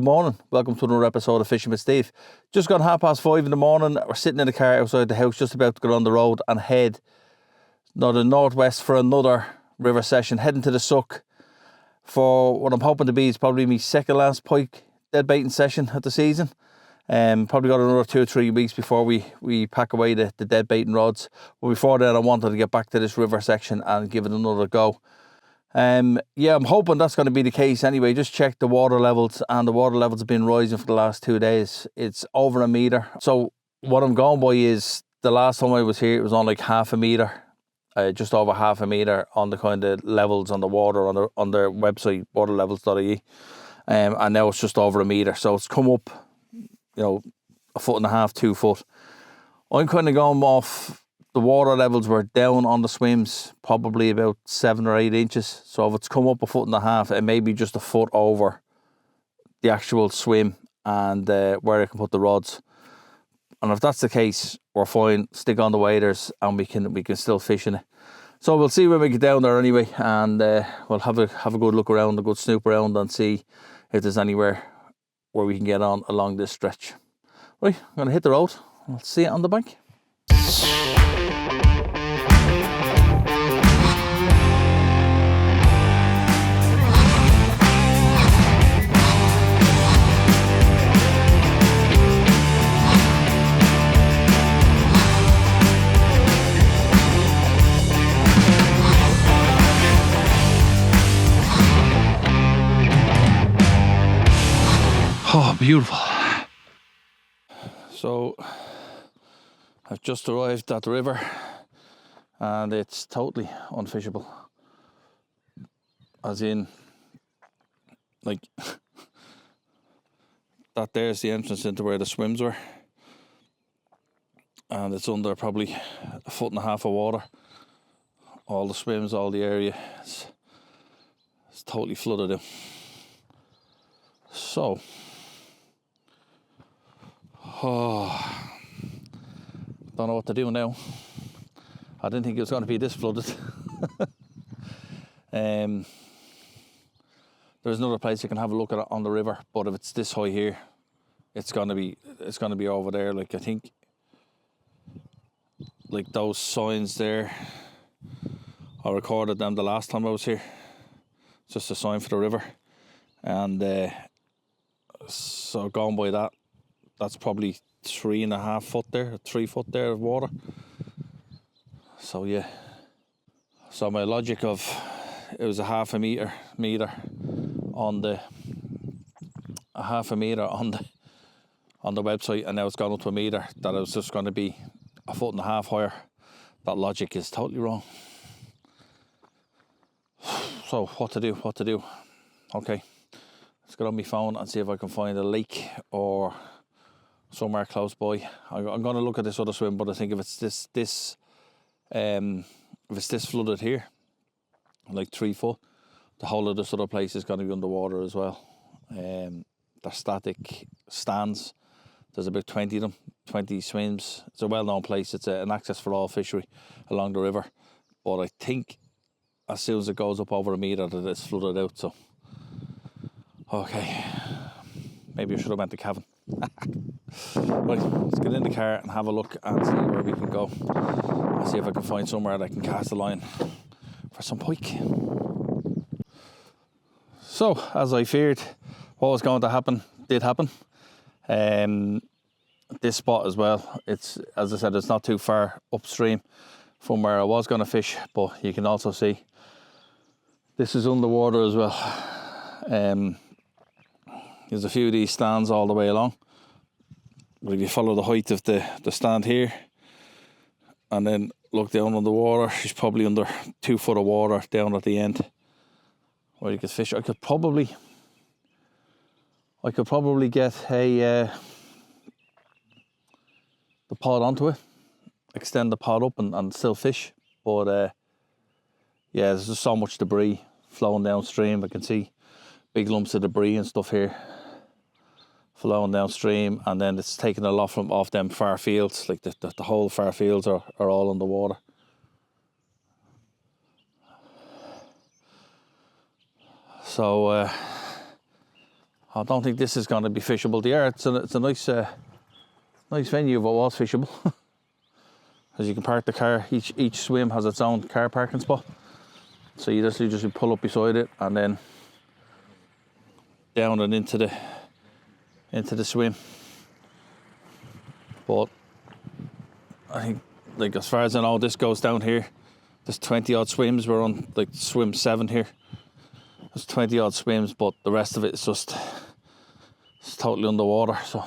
morning. Welcome to another episode of Fishing with Steve. Just gone 5:30 in the morning. We're sitting in the car outside the house, just about to go on the road and head northwest for another river session, heading to the Suck for what I'm hoping to be is probably my second last pike dead baiting session of the season. Probably got another 2 or 3 weeks before we pack away the dead baiting rods. But before then, I wanted to get back to this river section and give it another go. I'm hoping that's going to be the case anyway. Just check the water levels, and the water levels have been rising for the last 2 days. It's over a metre. So what I'm going by is the last time I was here, it was on like half a metre, just over half a metre on the kind of levels on the water on their website, waterlevels.ie. And now it's just over a metre. So it's come up, 1.5 feet, 2 foot. I'm kind of going off. The water levels were down on the swims, probably about 7 or 8 inches. So if it's come up 1.5 feet, it may be just a foot over the actual swim and where I can put the rods. And if that's the case, we're fine. Stick on the waders and we can still fish in it. So we'll see when we get down there anyway, and we'll have a good look around, a good snoop around, and see if there's anywhere where we can get on along this stretch. Right, I'm going to hit the road. I'll see you on the bank. Oh, beautiful. So I've just arrived at the river and it's totally unfishable. As in, like, that there's the entrance into where the swims were. And it's under probably 1.5 feet of water. All the swims, all the area, it's totally flooded in. So, don't know what to do now. I didn't think it was going to be this flooded. There's another place you can have a look at it on the river, but if it's this high here, it's going to be over there. Like, I think, like those signs there, I recorded them the last time I was here. It's just a sign for the river, and so going by that, that's probably 3.5 feet there, 3 foot there of water. So yeah. So my logic of it was 0.5 meter on the 0.5 meter on the website, and now it's gone up to a meter, that it was just going to be 1.5 feet higher. That logic is totally wrong. So what to do? Okay, let's get on my phone and see if I can find a lake or somewhere close by. I'm going to look at this other swim, but I think if it's this flooded here, like 3 foot, the whole of this other place is going to be underwater as well. They're static stands. There's about 20 of them, 20 swims. It's a well-known place. It's an access for all fishery along the river. But I think as soon as it goes up over a metre, that it's flooded out. So, okay, maybe I should have went to Cavan. Right, let's get in the car and have a look and see where we can go. I'll see if I can find somewhere that I can cast a line for some pike. So, as I feared, what was going to happen did happen. This spot as well, it's, as I said, it's not too far upstream from where I was going to fish, but you can also see this is underwater as well. There's a few of these stands all the way along. But if you follow the height of the stand here and then look down on the water, she's probably under 2 foot of water down at the end where you could fish. I could probably get the pod onto it, extend the pod up and still fish. But there's just so much debris flowing downstream. I can see big lumps of debris and stuff here flowing downstream, and then it's taking a lot off them far fields. Like the whole far fields are all underwater. So I don't think this is going to be fishable. It's a nice venue if it was fishable. As you can park the car, each swim has its own car parking spot. So you just pull up beside it and then down and into the swim. But I think, like, as far as I know, this goes down here. There's 20 odd swims. We're on like swim 7 here. There's 20 odd swims, but the rest of it is it's totally underwater. So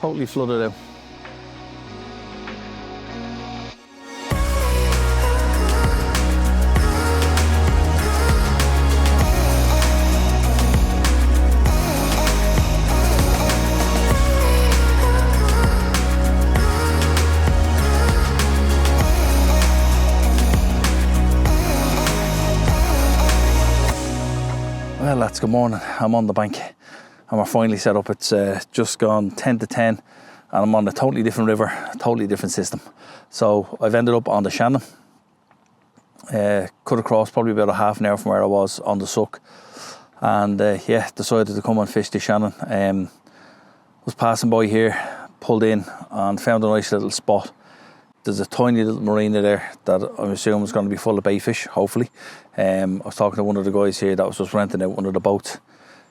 totally flooded out. Well, lads, good morning. I'm on the bank and we're finally set up. It's just gone 10 to 10 and I'm on a totally different river, totally different system. So I've ended up on the Shannon. Cut across probably about a half an hour from where I was on the Suck. And decided to come and fish the Shannon. Was passing by here, pulled in and found a nice little spot. There's a tiny little marina there that I'm assuming is going to be full of bayfish, hopefully. I was talking to one of the guys here that was just renting out one of the boats,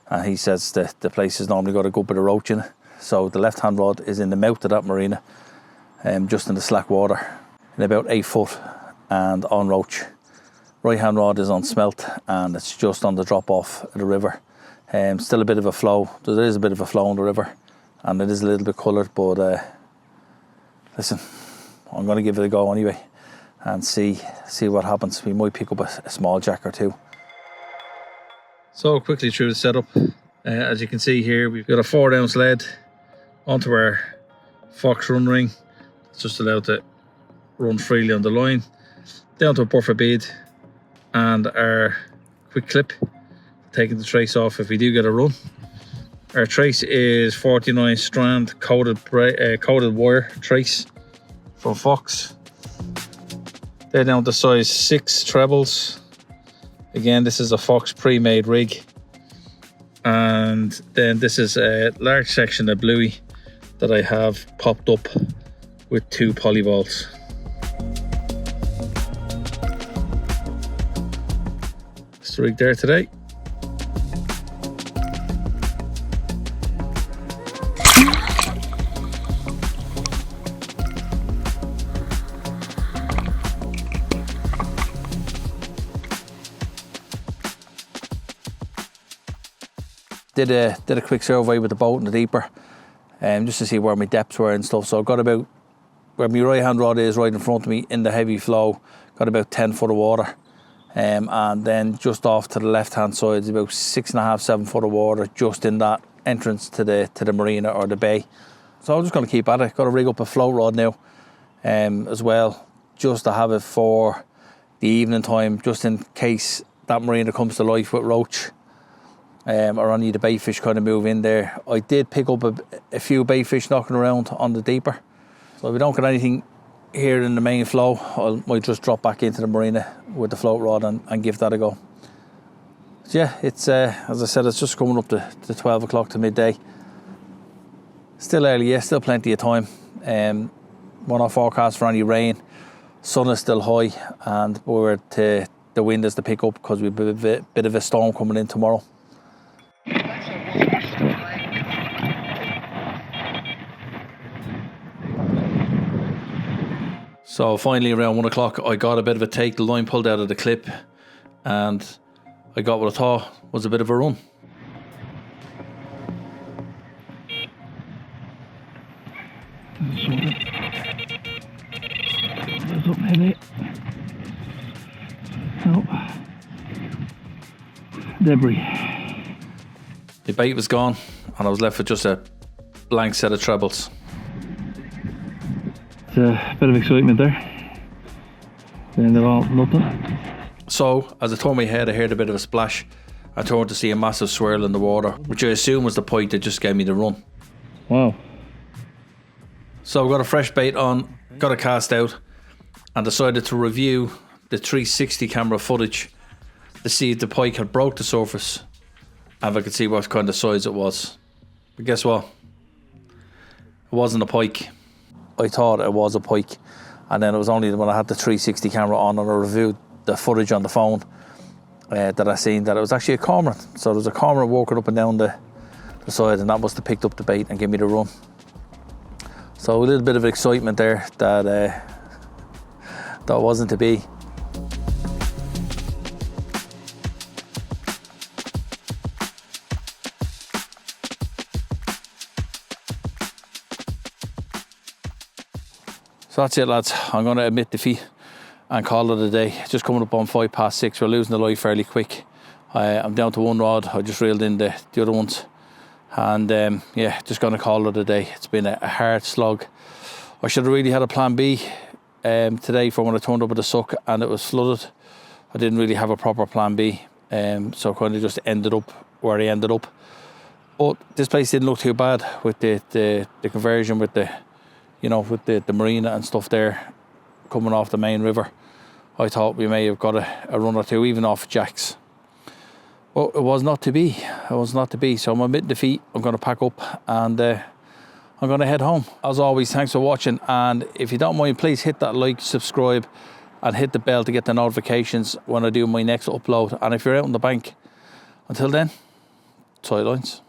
and he says that the place has normally got a good bit of roach in it. So the left hand rod is in the mouth of that marina, just in the slack water, in about 8 foot and on roach. Right hand rod is on smelt and it's just on the drop off of the river. Still a bit of a flow. There is a bit of a flow on the river and it is a little bit coloured, but listen, I'm going to give it a go anyway and see what happens. We might pick up a small jack or two. So quickly through the setup. As you can see here, we've got a 4 ounce lead onto our Fox run ring. It's just allowed to run freely on the line. Down to a buffer bead and our quick clip, taking the trace off if we do get a run. Our trace is 49 strand coated wire trace from Fox. They're down to size 6 trebles. Again, this is a Fox pre-made rig. And then this is a large section of bluey that I have popped up with 2 polyvolts. That's the rig there today. Did a quick survey with the boat and the deeper, just to see where my depths were and stuff. So I got about where my right hand rod is, right in front of me in the heavy flow, got about 10 foot of water, and then just off to the left hand side is about 6.5, 7 foot of water just in that entrance to the marina or the bay. So I'm just going to keep at it. Got to rig up a float rod now, as well, just to have it for the evening time, just in case that marina comes to life with roach. Or any of the bayfish kind of move in there. I did pick up a few bayfish knocking around on the deeper. So if we don't get anything here in the main flow, I might just drop back into the marina with the float rod and give that a go. So yeah, it's as I said, it's just coming up to 12 o'clock to midday. Still early, yeah, still plenty of time. We're not forecast for any rain. Sun is still high and the wind is to pick up because we've a bit of a storm coming in tomorrow. So finally around 1 o'clock I got a bit of a take, the line pulled out of the clip and I got what I thought was a bit of a run. Debris. The bait was gone and I was left with just a blank set of trebles. It's a bit of excitement there. Then they're all nothing. So as I turned my head I heard a bit of a splash. I turned to see a massive swirl in the water, which I assume was the pike that just gave me the run. Wow. So I've got a fresh bait on, got a cast out, and decided to review the 360 camera footage to see if the pike had broke the surface and if I could see what kind of size it was. But guess what? It wasn't a pike. I thought it was a pike, and then it was only when I had the 360 camera on and I reviewed the footage on the phone that I seen that it was actually a cormorant. So there was a cormorant walking up and down the side, and that must have picked up the bait and gave me the run. So a little bit of excitement there that that wasn't to be. So that's it, lads. I'm going to admit defeat and call it a day. Just coming up on 6:05. We're losing the light fairly quick. I'm down to one rod. I just reeled in the other ones. And yeah, just going to call it a day. It's been a hard slog. I should have really had a plan B today for when I turned up at the suck and it was flooded. I didn't really have a proper plan B. So kind of just ended up where I ended up. But this place didn't look too bad with the conversion with the, you know, with the marina and stuff there coming off the main river. I thought we may have got a run or two, even off jacks. But it was not to be. It was not to be. So I'm admitting defeat. I'm going to pack up and I'm going to head home. As always, thanks for watching. And if you don't mind, please hit that like, subscribe, and hit the bell to get the notifications when I do my next upload. And if you're out on the bank, until then, sidelines.